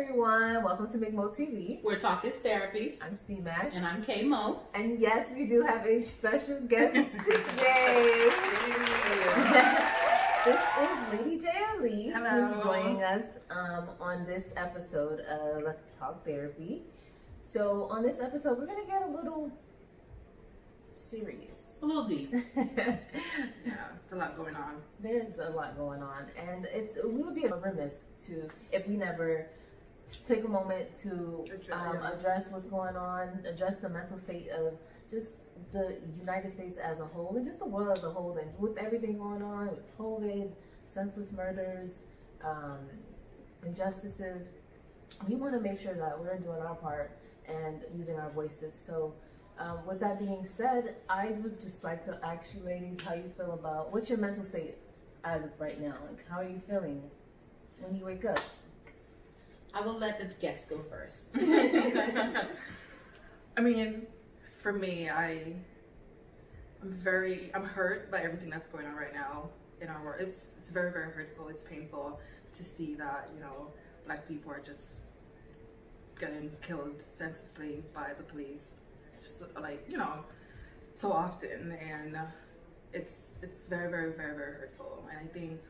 everyone. Welcome to McMoTV. Where talk is therapy. I'm C-Mac. And I'm K-Mo. And yes, we do have a special guest today. This is Lady J. Hello. Who's joining us on this episode of Talk Therapy. So on this episode, we're going to get a little serious. A little deep. Yeah, it's a lot going on. There's a lot going on, and we would be remiss if we never take a moment to address what's going on, address the mental state of just the United States as a whole, and just the world as a whole, and with everything going on with COVID, senseless murders, injustices. We want to make sure that we're doing our part and using our voices. So with that being said, I would just like to ask you ladies how you feel about, what's your mental state as of right now? Like, how are you feeling when you wake up? I will let the guest go first. I mean, for me, I'm hurt by everything that's going on right now in our world. It's very, very hurtful. It's painful to see that, Black people are just getting killed senselessly by the police. So often, and it's very, very, very, very hurtful. And I think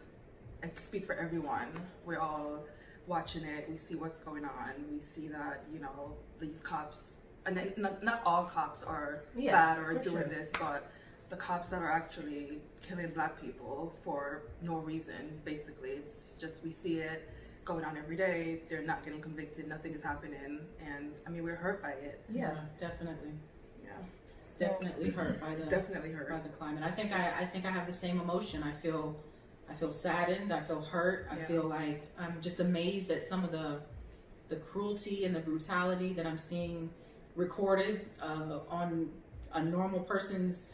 I speak for everyone. We're all watching it. We see what's going on. We see that these cops, and not all cops are bad or doing this, but the cops that are actually killing Black people for no reason. Basically, it's just we see it going on every day. They're not getting convicted. Nothing is happening, and I mean we're hurt by it. Yeah, definitely. Yeah, definitely hurt by the by the climate. I think I have the same emotion. I feel saddened. I feel hurt. I feel like I'm just amazed at some of the cruelty and the brutality that I'm seeing recorded on a normal person's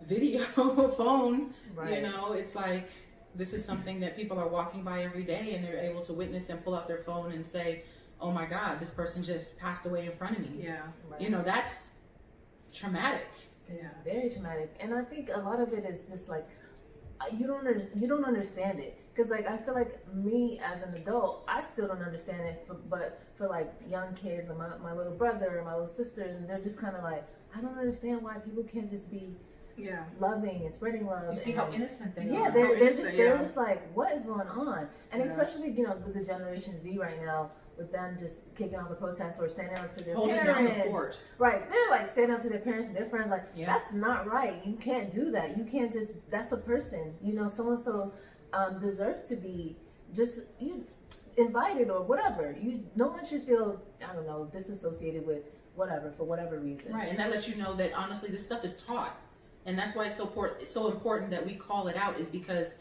video phone. Right. It's like, this is something that people are walking by every day and they're able to witness and pull out their phone and say, oh my God, this person just passed away in front of me. Yeah. Right. That's traumatic. Yeah, very traumatic. And I think a lot of it is just like, you don't understand it. Because like, I feel like me as an adult, I still don't understand it, but for like young kids and my little brother and my little sister, and they're just kind of like, I don't understand why people can't just be loving and spreading love. You see how innocent they are. Yeah, they're just like, what is going on? And especially, with the Generation Z right now, with them just kicking off the protests or standing up to their holding parents. Down the fort. Right. They're like standing up to their parents and their friends like, that's not right. You can't do that. You can't just, that's a person. So-and-so deserves to be just invited or whatever. No one should feel, I don't know, disassociated with whatever, for whatever reason. Right. And that lets you know that honestly this stuff is taught. And that's why it's so important that we call it out, is because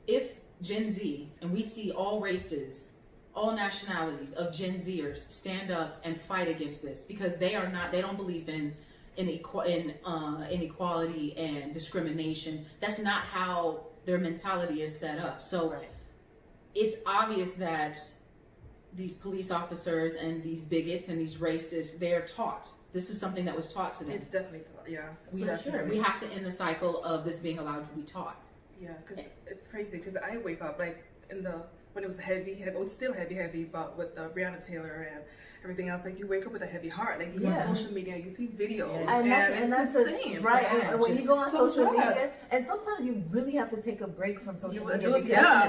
if Gen Z, and we see all races, all nationalities of Gen Zers stand up and fight against this, because they don't believe in inequality and discrimination. That's not how their mentality is set up. So it's obvious that these police officers and these bigots and these racists, they're taught. This is something that was taught to them. It's definitely taught, We have to end the cycle of this being allowed to be taught. Yeah, because it's crazy, because I wake up like when it was heavy, it's still heavy, but with the Breonna Taylor and everything else, like you wake up with a heavy heart. Like you on social media, you see videos, and that's insane. Right, and when you go on social media, and sometimes you really have to take a break from social media.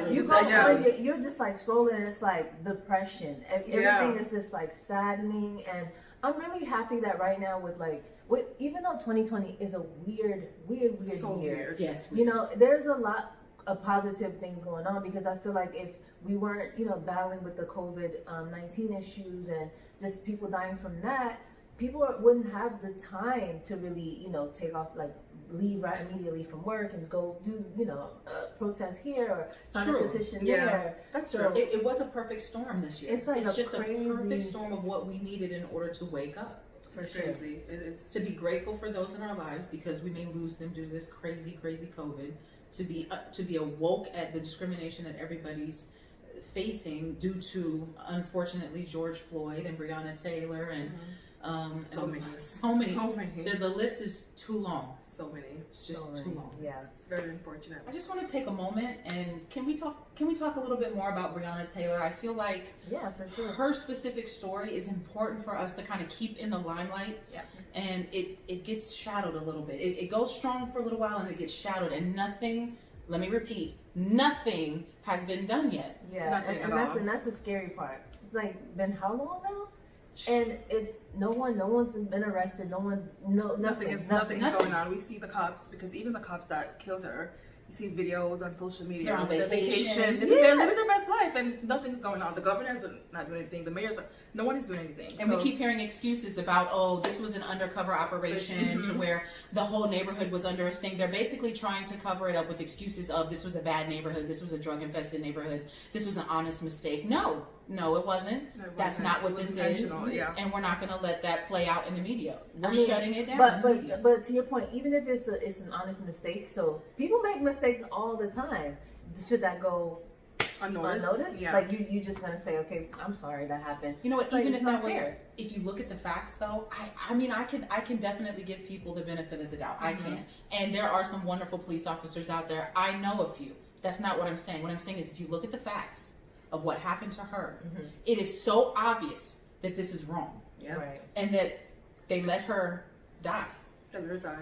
You're just like scrolling, and it's like depression. Everything is just like saddening, and I'm really happy that right now even though 2020 is a weird year. Yes. There's a lot of positive things going on, because I feel like if we weren't, battling with the COVID-19 issues and just people dying from that, people wouldn't have the time to really, take off, like leave right immediately from work and go do, protest here or sign a petition there. That's true. It was a perfect storm this year. It's like just a perfect storm of what we needed in order to wake up. It's crazy. It is. To be grateful for those in our lives, because we may lose them due to this crazy COVID. To be awoke at the discrimination that everybody's facing due to, unfortunately, George Floyd and Breonna Taylor and so many. The list is too long. So many. It's just too long. Yeah. It's very unfortunate. I just want to take a moment and can we talk a little bit more about Breonna Taylor? I feel like for sure. her specific story is important for us to kind of keep in the limelight. Yeah. And it gets shadowed a little bit. It goes strong for a little while and it gets shadowed, and nothing, let me repeat, nothing has been done yet. Yeah, Nothing and at all. that's a scary part. It's like been how long now? And it's no one's been arrested. Nothing's Nothing going on. We see the cops, because even the cops that killed her, you see videos on social media. They're on Their vacation. They're living their best life, and nothing's going on. The governor's not doing anything. The mayor's no one is doing anything. And we keep hearing excuses about, oh, this was an undercover operation to where the whole neighborhood was under a sting. They're basically trying to cover it up with excuses of this was a bad neighborhood, this was a drug-infested neighborhood, this was an honest mistake. No, it wasn't. That's not what this is. Yeah. And we're not going to let that play out in the media. We're shutting it down. But to your point, even if it's an honest mistake, so people make mistakes all the time. Should that go unnoticed? Yeah. Like you just gonna say, okay, I'm sorry that happened. You know what? It's like, even it's if that not was, fair. if you look at the facts, though, I can definitely give people the benefit of the doubt. I can, and there are some wonderful police officers out there. I know a few. That's not what I'm saying. What I'm saying is, if you look at the facts of what happened to her, it is so obvious that this is wrong, Right. and that they let her die.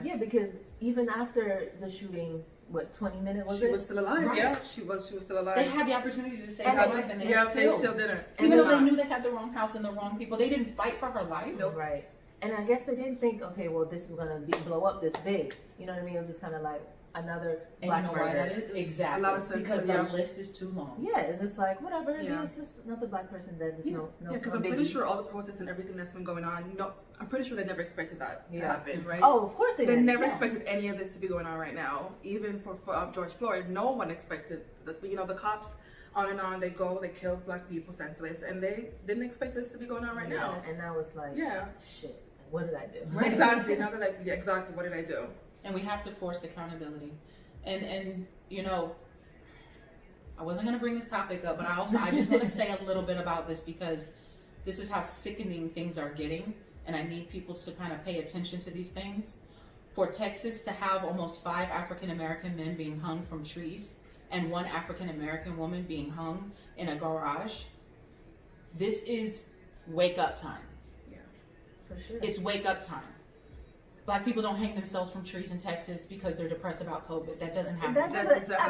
Yeah, because even after the shooting, what 20 minutes was she it? was still alive. Right. Yeah, she was still alive. They had the opportunity to save And her they- life, and they they still didn't. even though they knew they had the wrong house and the wrong people, they didn't fight for her life. Right. And I guess they didn't think, okay, well, this was gonna blow up this big. You know what I mean? It was just kind of like another And black you know why murder. that is? Exactly. A lot of sense, because the yeah. list is too long. Yeah, it's just like whatever. Yeah. It's just another black person dead. There's no because no I'm pretty biggie. sure all the protests and everything that's been going on, I'm pretty sure they never expected that to Yeah. happen, right? Oh, of course they They did. never Yeah. expected any of this to be going on right now. Even for George Floyd, no one expected. The cops, on and on they go. They kill black people senseless, and they didn't expect this to be going on right now. And now it's like, Yeah, shit. What did I do? Right. exactly. Now they're like, yeah, exactly. What did I do? And we have to force accountability. And you know, I wasn't going to bring this topic up, but I just want to say a little bit about this, because this is how sickening things are getting, and I need people to kind of pay attention to these things. For Texas to have almost 5 African American men being hung from trees and 1 African American woman being hung in a garage, this is wake up time. Yeah, For sure. It's wake up time. Black people don't hang themselves from trees in Texas because they're depressed about COVID. That doesn't happen.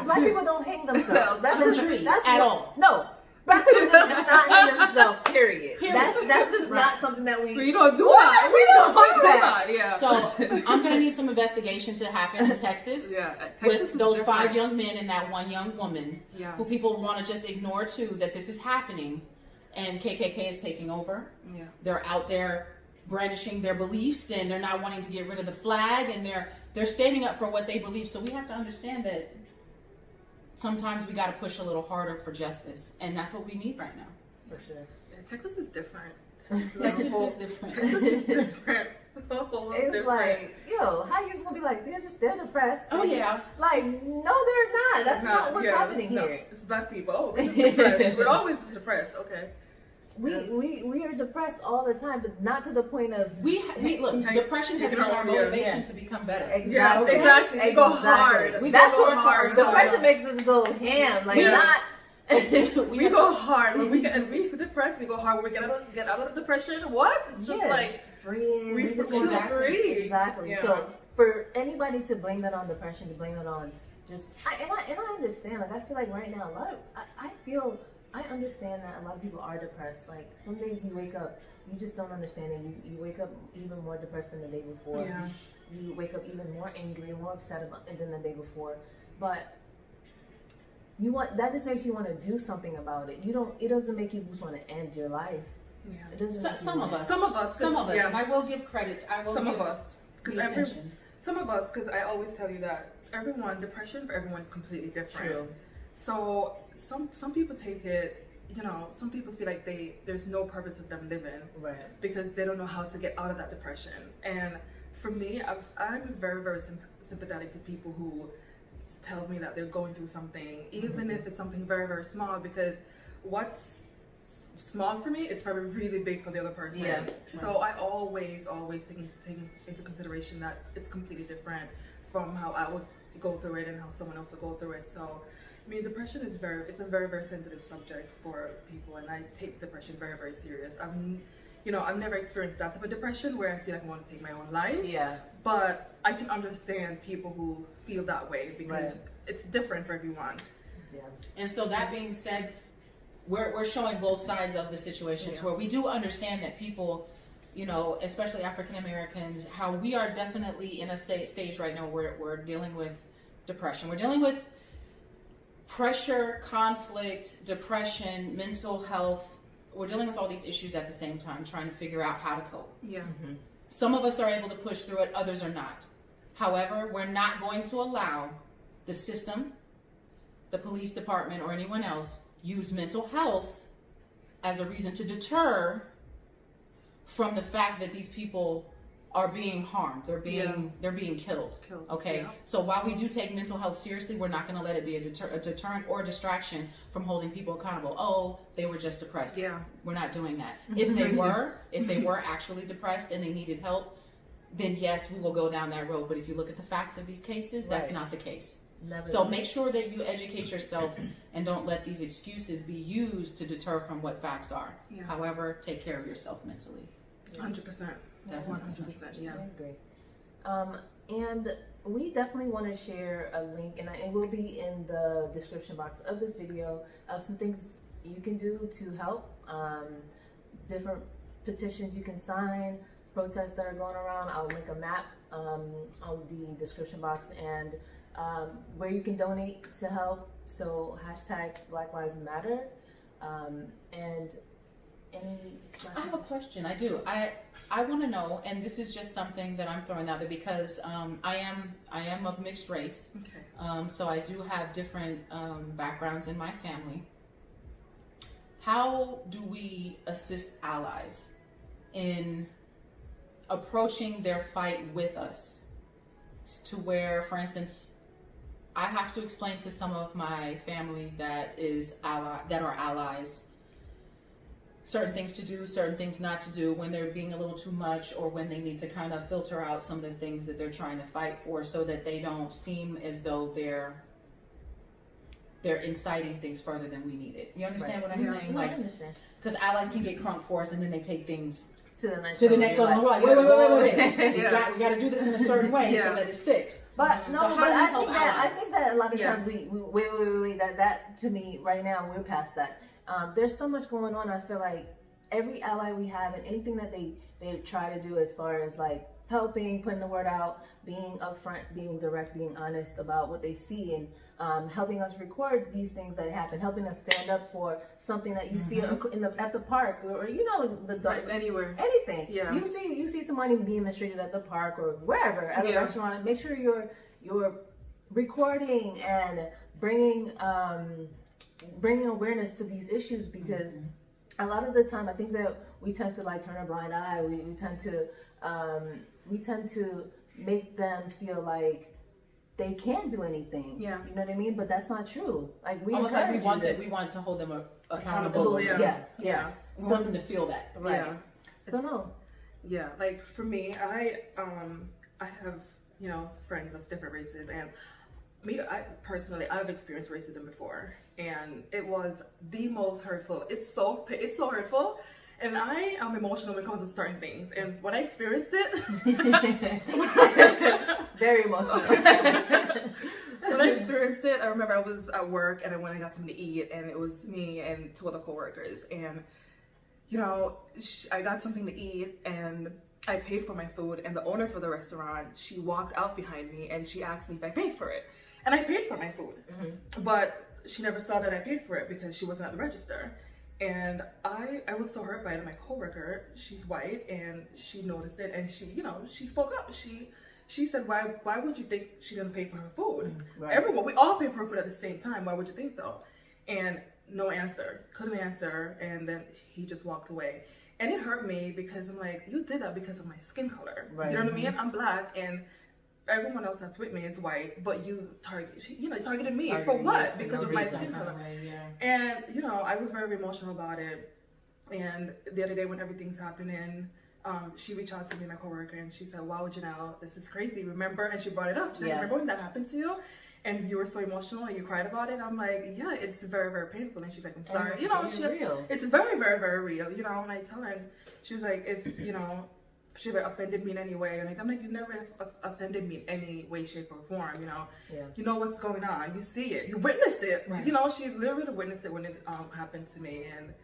Black people don't hang themselves. That's From just, trees that's at what- all. No. Black people do not hang themselves, period. That's just not something that we don't do that. We don't do that. Yeah. So I'm gonna need some investigation to happen in Texas, Yeah, Texas with is those different. 5 young men and that 1 young woman, Yeah. who people want to just ignore too, that this is happening, and KKK is taking over. Yeah. They're out there brandishing their beliefs, and they're not wanting to get rid of the flag, and they're standing up for what they believe. So we have to understand that sometimes we got to push a little harder for justice, and that's what we need right now. For sure. Yeah, Texas is different. Texas is different. Texas is different. It's like, yo, how you just gonna be like, they're depressed? Oh yeah. Like, no, they're not. That's not what's happening here. It's black people. Oh, we're just depressed. We're always just depressed. Okay. We are depressed all the time, but not to the point of We look. Depression has been our motivation Yeah. to become better. Yeah, exactly. We go hard. We That's go what hard. depression makes us go ham. Like Yeah. not. We go hard when we get depressed. We go hard when we get out of the depression. What? It's just like freeing. we just feel wanna- free. Exactly. Yeah. So for anybody to blame it on depression, to blame it on just, I understand. Like I feel like right now, I understand that a lot of people are depressed. Like some days you wake up, you just don't understand it. You wake up even more depressed than the day before. Yeah. You wake up even more angry, more upset about it than the day before. But that just makes you want to do something about it. It doesn't make you just want to end your life. Yeah. It doesn't. make you Some of wanna- us. Some of us. Yeah. And I will give credit. Some of us. the attention. Some of us, because I always tell you that depression for everyone is completely different. True. So some people take it, some people feel like there's no purpose of them living, Right. because they don't know how to get out of that depression. And for me, I'm very, very sympathetic to people who tell me that they're going through something, even if it's something very, very small, because what's small for me, it's probably really big for the other person. Yeah. So I always take into consideration that it's completely different from how I would go through it and how someone else would go through it. So, I mean, depression is it's a very, very sensitive subject for people, and I take depression very, very serious. I've never experienced that type of depression where I feel like I want to take my own life. Yeah. But I can understand people who feel that way because it's different for everyone. Yeah. And so that being said, we're showing both sides of the situation to where we do understand that people, especially African Americans, how we are definitely in a stage right now where we're dealing with depression. We're dealing with pressure, conflict, depression, mental health. We're dealing with all these issues at the same time, trying to figure out how to cope. Yeah. Mm-hmm. Some of us are able to push through it, others are not. However, we're not going to allow the system, the police department, or anyone else use mental health as a reason to deter from the fact that these people are being harmed. They're being killed. Okay. Yeah. So while we do take mental health seriously, we're not going to let it be a deterrent or a distraction from holding people accountable. Oh, they were just depressed. Yeah. We're not doing that. If they were actually depressed and they needed help, then yes, we will go down that road. But if you look at the facts of these cases, that's not the case. So make sure that you educate yourself and don't let these excuses be used to deter from what facts are. Yeah. However, take care of yourself mentally. 100%. Definitely. 100%. Yeah. I agree. And we definitely want to share a link, and it will be in the description box of this video, of some things you can do to help. Different petitions you can sign, protests that are going around. I'll link a map on the description box, and where you can donate to help. So hashtag Black Lives Matter. And I have a question. I do. I want to know, and this is just something that I'm throwing out there because I am of mixed race. Okay. So I do have different backgrounds in my family. How do we assist allies in approaching their fight with us to where, for instance, I have to explain to some of my family that are allies certain things to do, certain things not to do, when they're being a little too much, or when they need to kind of filter out some of the things that they're trying to fight for, so that they don't seem as though they're inciting things further than we need it. You understand what I'm saying? No, I understand. Because allies can get crunk for us, and then they take things to the next level. Like, wait. We got to do this in a certain way so that it sticks. But so I think that a lot of times we wait. That to me right now we're past that. There's so much going on. I feel like every ally we have, and anything that they try to do as far as like helping, putting the word out, being upfront, being direct, being honest about what they see, and helping us record these things that happen, helping us stand up for something that you see at the park, or anywhere, anything. Yeah. You see somebody being mistreated at the park or wherever, at a restaurant. Make sure you're recording and bringing awareness to these issues, because a lot of the time I think that we tend to like turn a blind eye. We tend to make them feel like they can't do anything. Yeah. You know what I mean? But that's not true. Like we almost like we want to hold them accountable. Yeah. We want them to feel that. Right. Yeah. So no. Yeah. Like for me, I have friends of different races, and I've experienced racism before, and it was the most hurtful. It's so hurtful, and I am emotional when it comes to certain things. And when I experienced it, very emotional. When I experienced it, I remember I was at work and I went and got something to eat, and it was me and two other coworkers, and I got something to eat and I paid for my food, and the owner for the restaurant, she walked out behind me and she asked me if I paid for it. And I paid for my food, but she never saw that I paid for it because she wasn't at the register. And I was so hurt by it. My coworker, she's white, and she noticed it, and she spoke up. She said, why would you think she didn't pay for her food? Right. We all pay for her food at the same time. Why would you think so? And no answer, couldn't answer. And then he just walked away. And it hurt me because I'm like, you did that because of my skin color. Right. You know what I mean? I'm black, and everyone else that's with me is white, but you targeted me for what? Because of my skin color. And I was very emotional about it. And the other day when everything's happening, she reached out to me, my coworker, and she said, "Wow, Janelle, this is crazy. Remember?" And she brought it up. She said, "Remember when that happened to you? And you were so emotional and you cried about it?" I'm like, "Yeah, it's very, very painful." And she's like, "I'm sorry." You know, it's very, very, very real. You know, and I tell her, and she was like, "If, you know, she ever offended me in any way," and I'm like, "You never offended me in any way, shape, or form. You know, you know what's going on. You see it. You witnessed it. Right. You know, she literally witnessed it when it happened to me." And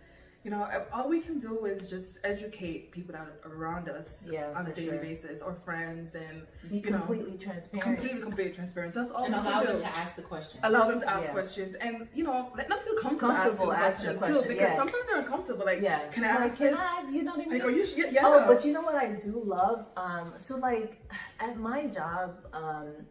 you know, all we can do is just educate people that are around us on a daily basis, or friends, and be completely transparent. Completely transparent. That's all. And allow them to ask the questions. Allow them to ask questions, and you know, let them feel comfortable asking questions too, because sometimes they're uncomfortable. Like, can I ask this? You know what I mean? Like, are you? Oh, but you know what I do love? So like at my job,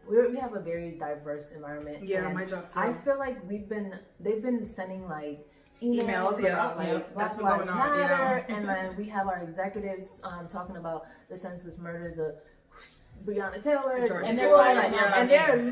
we have a very diverse environment. Yeah, my job too. I feel like they've been sending like emails about like that's Black what's Lives going on. Matter, and then we have our executives talking about the senseless murders of Breonna Taylor, and they're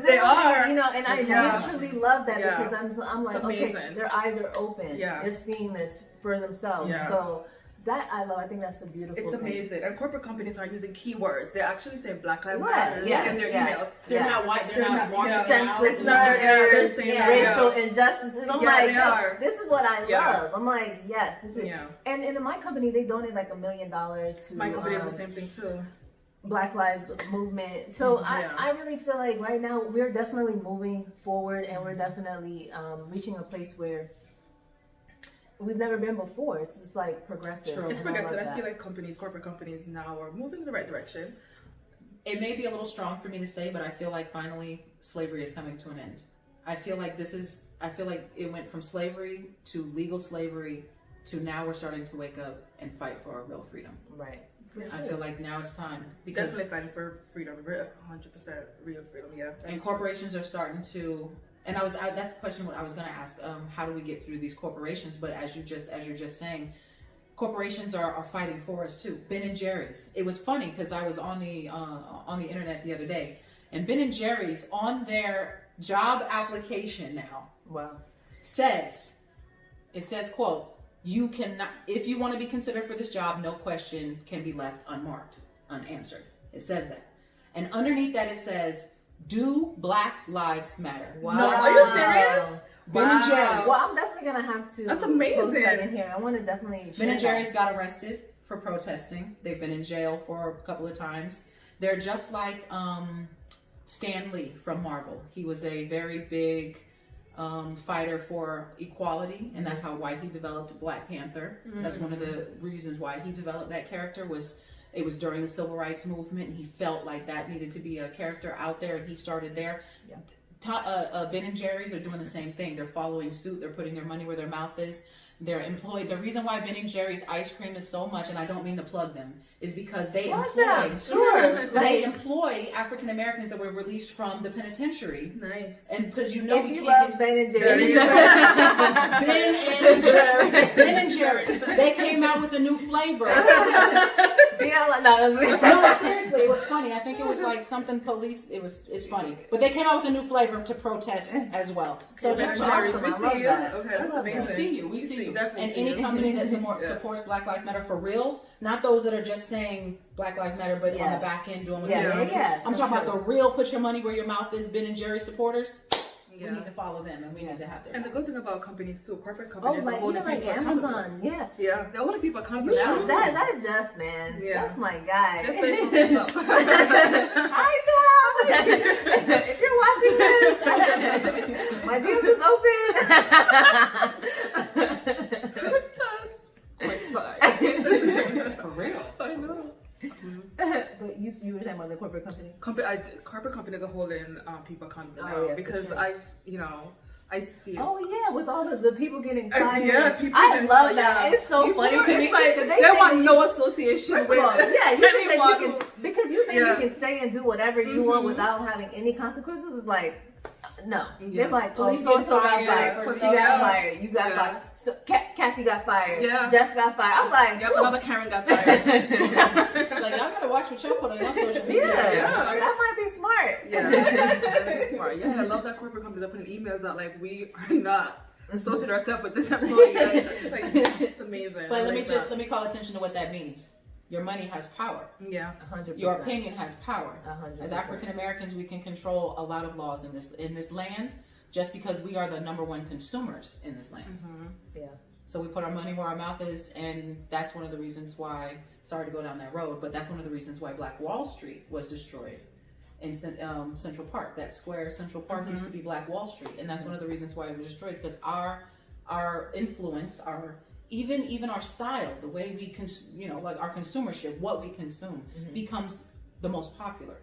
they are, you know, and I literally love that because I'm like, okay, their eyes are open, they're seeing this for themselves, so. That I love. I think that's a beautiful thing. It's amazing. And corporate companies are using keywords. They actually say Black Lives Matter in their emails. They're not white. They're not washing senseless murders, racial injustice. And I'm like, they are. This is what I love. I'm like, yes, this is. And in my company, they donate like $1 million to. My company does the same thing too. Black Lives Movement. So I really feel like right now we're definitely moving forward, and we're definitely reaching a place where we've never been before. It's just like progressive. True. It's progressive. I feel like corporate companies now are moving in the right direction. It may be a little strong for me to say, but I feel like finally slavery is coming to an end. I feel like it went from slavery to legal slavery to now we're starting to wake up and fight for our real freedom. Right. I feel like now it's time. Because definitely fighting for freedom, 100% real freedom, And corporations are starting to. And that's the question what I was going to ask. How do we get through these corporations? But as you're just saying, corporations are fighting for us too. Ben and Jerry's. It was funny because I was on the internet the other day, and Ben and Jerry's on their job application now. Wow. Says, quote, "You cannot, if you want to be considered for this job, no question can be left unmarked, unanswered." It says that, and underneath that it says, "Do Black Lives Matter?" Wow. No, are you serious? Ben and Jerry's. Well, I'm definitely gonna have to. That's amazing. Post that in here. I want to definitely. Ben and Jerry's got arrested for protesting. They've been in jail for a couple of times. They're just like Stan Lee from Marvel. He was a very big fighter for equality, and that's how he developed Black Panther. Mm-hmm. That's one of the reasons why he developed that character was. It was during the civil rights movement, and he felt like that needed to be a character out there, and he started there. Ben and Jerry's are doing the same thing. They're following suit. They're putting their money where their mouth is. They're employed. The reason why Ben and Jerry's ice cream is so much, and I don't mean to plug them, is because they employ African Americans that were released from the penitentiary. Nice. And because if you love Ben and Jerry's, Ben and Jerry's, they came out with a new flavor. No, seriously, it was funny. I think it was like something police. It's funny, but they came out with a new flavor to protest as well. So just awesome. We see you. Okay, that's amazing. We see you. And any company that supports Black Lives Matter for real, not those that are just saying Black Lives Matter, but on the back end doing what they're doing. I'm talking about the real put your money where your mouth is Ben and Jerry supporters. We need to follow them, and we need to have their. And the good thing about companies too, corporate companies, like Amazon, they're holding people accountable. That Jeff, man, that's my guy. Hi, Jeff. If you're watching this, my DMs is open. For real, I know. But you were talking about the corporate company. Corporate companies are holding people accountable because sure. I see it. Oh yeah, with all the people getting fired. I love that. It's so funny to me. It's like they want no association with. You think that you can, because you think you can say and do whatever you want without having any consequences. It's like, no. They're like, police got fired. You got fired. You got fired. So Kathy got fired. Jeff got fired. I'm like, another Karen got fired. It's like, y'all gotta watch what y'all put on your social media. That might be smart. That is smart. I love that corporate companies are putting emails out like, we are not associating ourselves with this employee. It's amazing. But let me call attention to what that means. your money has power. Yeah. 100%. Your opinion has power. 100%. As African Americans, we can control a lot of laws in this land just because we are the number one consumers in this land. Mm-hmm. Yeah. So we put our money where our mouth is, and that's one of the reasons why, sorry to go down that road, but that's one of the reasons why Black Wall Street was destroyed in Central Park. That square, Central Park, used to be Black Wall Street, and that's one of the reasons why it was destroyed, because our influence, our even our style, the way we like our consumership, what we consume, becomes the most popular.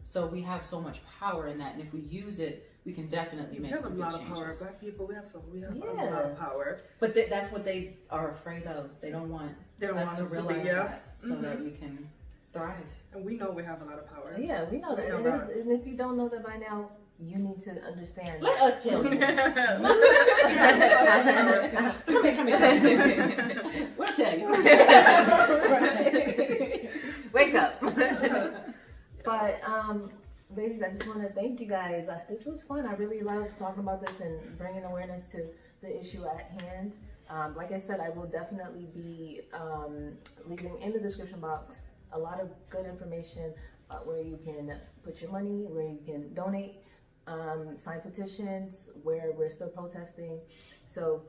So we have so much power in that, and if we use it, we can definitely make some good changes. We have a lot of power. Black people, we have a lot of power. But that's what they are afraid of. They don't want us to realize that, so that we can thrive. And we know we have a lot of power. Yeah, we know that. And if you don't know that by now, you need to understand. Let us tell you. Come here. We'll tell you. Wake up. But ladies, I just want to thank you guys. This was fun. I really love talking about this and bringing awareness to the issue at hand. Like I said, I will definitely be leaving in the description box a lot of good information where you can put your money, where you can donate, sign petitions, where we're still protesting. So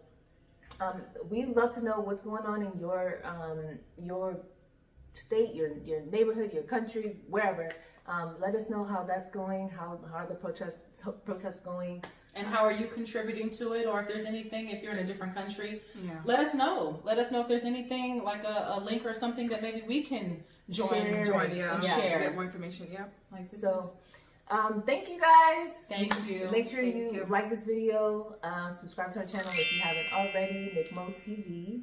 we'd love to know what's going on in your state, your neighborhood, your country, wherever. Let us know how that's going, how are the protests going. And how are you contributing to it? Or if there's anything, if you're in a different country, let us know. Let us know if there's anything like a link or something that maybe we can join and share. Get more information, Like so, thank you guys. Thank you. Make sure you like this video, subscribe to our channel if you haven't already, McMoTV.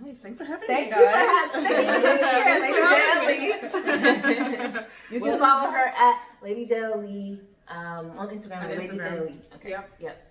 Nice. Thanks for having Thank me, you guys. You can follow her at Lady Jelly on Instagram. Lady Jelly. Okay. Yep.